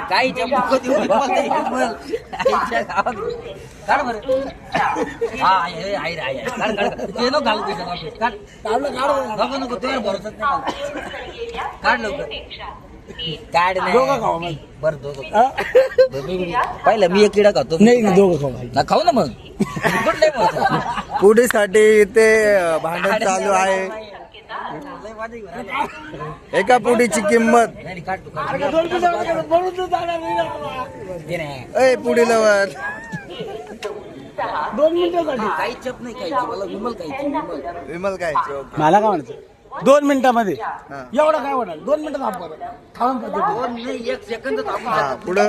काही काढ बरं हा आई रे ते नको घालू काढ नको नको तुला भरोसाच नाही काढ लवकर काढ नाही बरं दोघं पहिलं मी एक किडा खातो नाही दोघं खाऊ खाऊ ना मग पुढीसाठी इथे भांडण चालू आहे. एका पुडीची किंमत पुढी लवर 2 मिनिटासाठी काही चप नाही खायची मला विमल खायची विमल काय मला काय म्हणायचं 2 मिनिटामध्ये एवढं काय होणार 2 मिनिटात आपण खाऊन नाही 1 सेकंद पुढं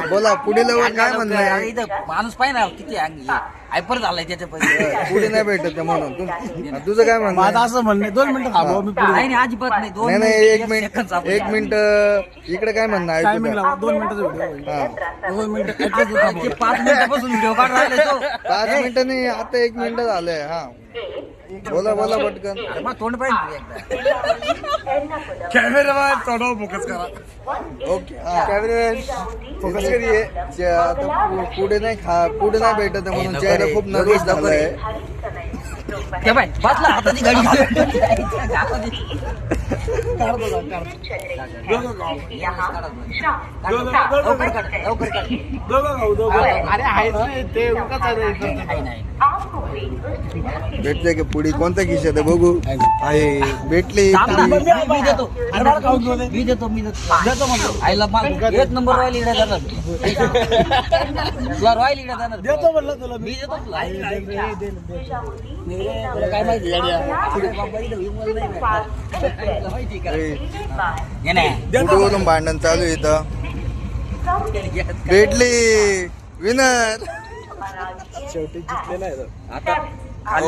बोला पुढे लवर काय म्हणणं आहे? माणूस पाहिजे ना किती हायपर झालाय त्याच्या पैसे पुढे नाही भेटत म्हणून तुझं काय म्हणणं माझं असं म्हणणं 2 मिनिटं थांबव मी पुढे नाही अजिबात नाही नाही 1 मिनिट इकडे काय म्हणणं आहे टायमिंग तुझं? लावा 2 मिनिटाचा व्हिडिओ 2 मिनिटं 5 मिनिटापासून व्हिडिओ काढ राहिले तो 5 मिनिटं नाही आता 1 मिनिट झालंय. हा बोला पटकन. मग तोंड पाहिजे कॅमेरा चढव फोकस करा ओके कॅमेरा फोकस करिये. आता पुढे नाही भेटत आहे म्हणून चेहरा खूप नर्वस झालाय. पाचला हाताची गाडी भेटले की पुढी कोणत्या खिशात आहे बघू. आहे भेटली मी देतो आईला एक नंबर रॉयल इकडे जाणार तुला रॉयल इकडे जाणार देतो म्हणलं तुला मी देतो तुला काय माहिती पुढून भांडण चालू आहे इथं. भेटली विनर शेवटी जिंकलेला आहे आता